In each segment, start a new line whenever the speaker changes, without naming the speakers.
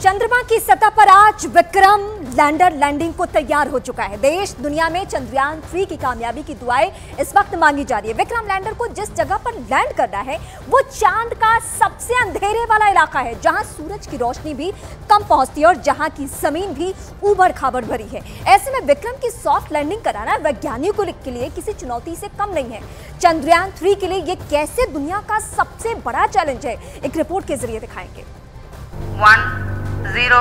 चंद्रमा की सतह पर आज विक्रम लैंडर लैंडिंग को तैयार हो चुका है। देश दुनिया में चंद्रयान 3 की कामयाबी की दुआएं इस वक्त मांगी जा रही है। विक्रम लैंडर को जिस जगह पर लैंड करना है वो चांद का सबसे अंधेरे वाला इलाका है, जहां सूरज की रोशनी भी कम पहुंचती है और जहां की जमीन भी उबड़ खाबड़ भरी है। ऐसे में विक्रम की सॉफ्ट लैंडिंग कराना वैज्ञानिकों के लिए किसी चुनौती से कम नहीं है। चंद्रयान 3 के लिए ये कैसे दुनिया का सबसे बड़ा चैलेंज है, एक रिपोर्ट के जरिए दिखाएंगे।
1 0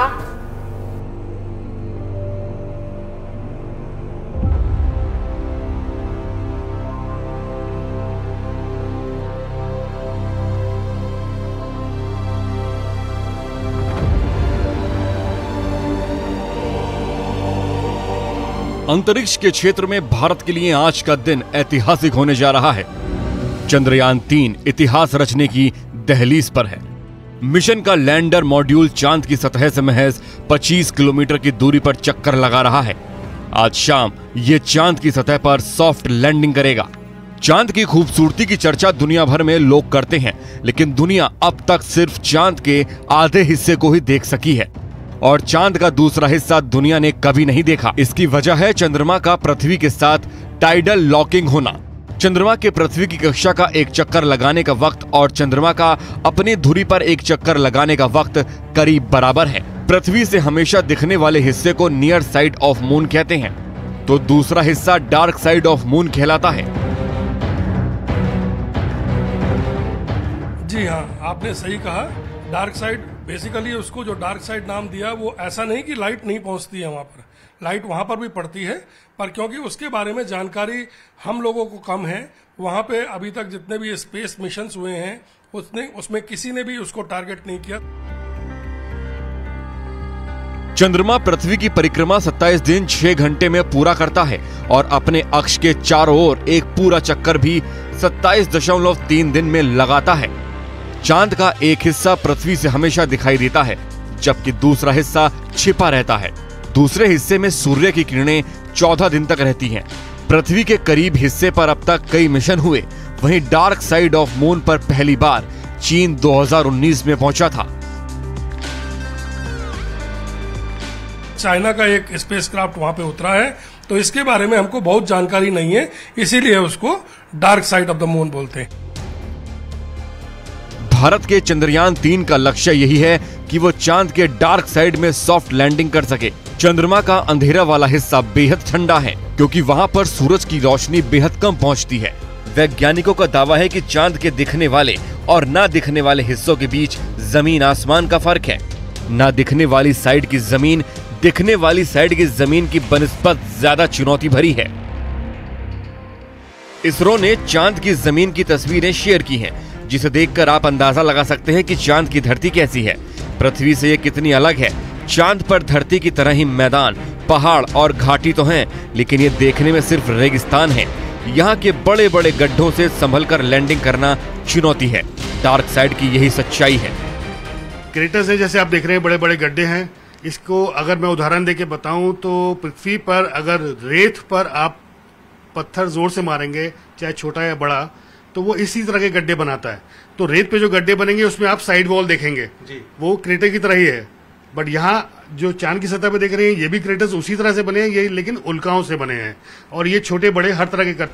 अंतरिक्ष के क्षेत्र में भारत के लिए आज का दिन ऐतिहासिक होने जा रहा है। चंद्रयान 3 इतिहास रचने की दहलीज पर है। मिशन का लैंडर मॉड्यूल चांद की सतह से महज 25 किलोमीटर की दूरी पर चक्कर लगा रहा है। आज शाम ये चांद की सतह पर सॉफ्ट लैंडिंग करेगा। चांद की खूबसूरती की चर्चा दुनिया भर में लोग करते हैं, लेकिन दुनिया अब तक सिर्फ चांद के आधे हिस्से को ही देख सकी है और चांद का दूसरा हिस्सा दुनिया ने कभी नहीं देखा। इसकी वजह है चंद्रमा का पृथ्वी के साथ टाइडल लॉकिंग होना। चंद्रमा के पृथ्वी की कक्षा का एक चक्कर लगाने का वक्त और चंद्रमा का अपनी धुरी पर एक चक्कर लगाने का वक्त करीब बराबर है। पृथ्वी से हमेशा दिखने वाले हिस्से को नियर साइड ऑफ मून कहते हैं, तो दूसरा हिस्सा डार्क साइड ऑफ मून कहलाता है।
जी हाँ, आपने सही कहा। डार्क साइड बेसिकली उसको जो डार्क साइड नाम दिया वो ऐसा नहीं कि लाइट नहीं पहुंचती है वहां पर, लाइट वहां पर भी पड़ती है, पर क्योंकि उसके बारे में जानकारी हम लोगों को कम है, वहां पे अभी तक जितने भी स्पेस मिशंस हुए हैं उसमें किसी ने भी उसको टारगेट नहीं किया।
चंद्रमा पृथ्वी की परिक्रमा 27 दिन 6 घंटे में पूरा करता है और अपने अक्ष के चारों ओर एक पूरा चक्कर भी 27.3 दिन में लगाता है। चांद का एक हिस्सा पृथ्वी से हमेशा दिखाई देता है, जबकि दूसरा हिस्सा छिपा रहता है। दूसरे हिस्से में सूर्य की किरणें 14 दिन तक रहती हैं। पृथ्वी के करीब हिस्से पर अब तक कई मिशन हुए। वहीं डार्क साइड ऑफ मून पर पहली बार चीन 2019 में पहुंचा था।
चाइना का एक स्पेसक्राफ्ट वहां पे उतरा है, तो इसके बारे में हमको बहुत जानकारी नहीं है, इसीलिए उसको dark side of the moon बोलते हैं।
भारत के चंद्रयान 3 का लक्ष्य यही है कि वो चांद के डार्क साइड में सॉफ्ट लैंडिंग कर सके। चंद्रमा का अंधेरा वाला हिस्सा बेहद ठंडा है, क्योंकि वहां पर सूरज की रोशनी बेहद कम पहुंचती है। वैज्ञानिकों का दावा है कि चांद के दिखने वाले और ना दिखने वाले हिस्सों के बीच जमीन आसमान का फर्क है। ना दिखने वाली साइड की जमीन दिखने वाली साइड की जमीन की बनिस्बत ज्यादा चुनौती भरी है। इसरो ने चांद की जमीन की तस्वीरें शेयर की हैं, जिसे देखकर आप अंदाजा लगा सकते हैं कि चांद की धरती कैसी है। पृथ्वी से ये कितनी अलग है। चांद पर धरती की तरह ही मैदान, पहाड़ और घाटी तो हैं, लेकिन ये देखने में सिर्फ रेगिस्तान है। यहाँ के बड़े बड़े गड्ढों से संभलकर लैंडिंग करना चुनौती है। डार्क साइड की यही सच्चाई है।
क्रेटर्स है, जैसे आप देख रहे हैं, बड़े बड़े गड्ढे हैं। इसको अगर मैं उदाहरण देके बताऊं तो पृथ्वी पर अगर रेत पर आप पत्थर जोर से मारेंगे, चाहे छोटा या बड़ा, तो वो इसी तरह के गड्ढे बनाता है। तो रेत पे जो गड्ढे बनेंगे उसमें आप साइड वॉल देखेंगे जी, वो क्रेटर की तरह ही है। बट यहाँ जो चांद की सतह पे देख रहे हैं ये भी क्रेटर्स उसी तरह से बने हैं, ये लेकिन उल्काओं से बने हैं और ये छोटे बड़े हर तरह के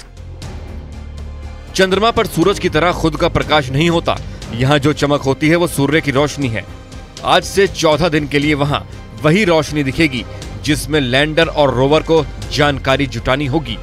चंद्रमा पर सूरज की तरह खुद का प्रकाश नहीं होता। यहाँ जो चमक होती है वो सूर्य की रोशनी है। आज से 14 दिन के लिए वहाँ वही रोशनी दिखेगी जिसमें लैंडर और रोवर को जानकारी जुटानी होगी।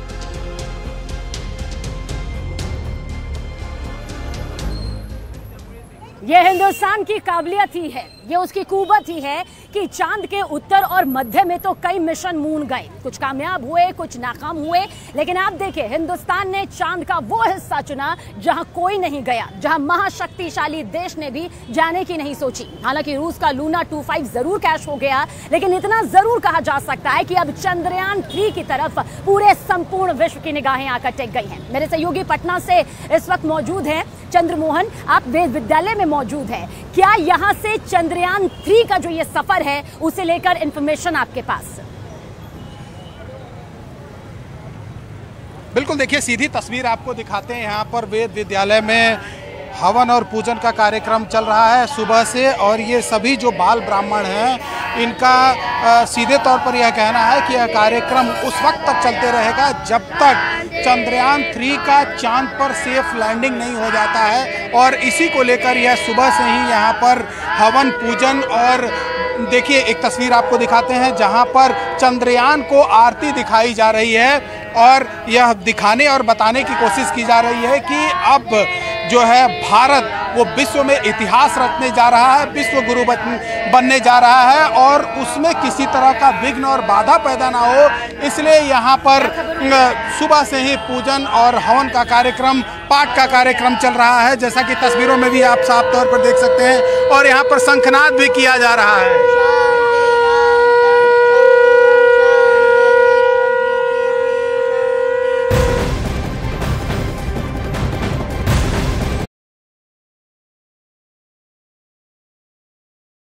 ये हिंदुस्तान की काबिलियत ही है, ये उसकी कुवत ही है कि चांद के उत्तर और मध्य में तो कई मिशन मून गए, कुछ कामयाब हुए, कुछ नाकाम हुए, लेकिन आप देखिए हिंदुस्तान ने चांद का वो हिस्सा चुना जहां कोई नहीं गया, जहां महाशक्तिशाली देश ने भी जाने की नहीं सोची। हालांकि रूस का लूना 25 जरूर कैश हो गया, लेकिन इतना जरूर कहा जा सकता है कि अब चंद्रयान 3 की तरफ पूरे संपूर्ण विश्व की निगाहें आकर टेक गई हैं। मेरे सहयोगी पटना से इस वक्त मौजूद हैं चंद्रमोहन, आप विश्वविद्यालय में मौजूद है। क्या यहाँ से चंद्रयान 3 का जो ये सफर है उसे लेकर इंफॉर्मेशन आपके पास?
बिल्कुल, देखिए सीधी तस्वीर आपको दिखाते हैं। यहाँ पर वेद विद्यालय में हवन और पूजन का कार्यक्रम चल रहा है सुबह से। और ये सभी जो बाल ब्राह्मण हैं इनका सीधे तौर पर यह कहना है कि यह कार्यक्रम उस वक्त तक चलते रहेगा जब तक चंद्रयान 3 का चांद पर सेफ लैंडिंग नहीं हो जाता है। और इसी को लेकर यह सुबह से ही यहाँ पर हवन पूजन, और देखिए एक तस्वीर आपको दिखाते हैं जहाँ पर चंद्रयान को आरती दिखाई जा रही है और यह दिखाने और बताने की कोशिश की जा रही है कि अब जो है भारत वो विश्व में इतिहास रचने जा रहा है, विश्व गुरु बनने जा रहा है और उसमें किसी तरह का विघ्न और बाधा पैदा ना हो, इसलिए यहाँ पर सुबह से ही पूजन और हवन का कार्यक्रम, पाठ का कार्यक्रम चल रहा है, जैसा कि तस्वीरों में भी आप साफ तौर पर देख सकते हैं। और यहाँ पर शंखनाद भी किया जा रहा है।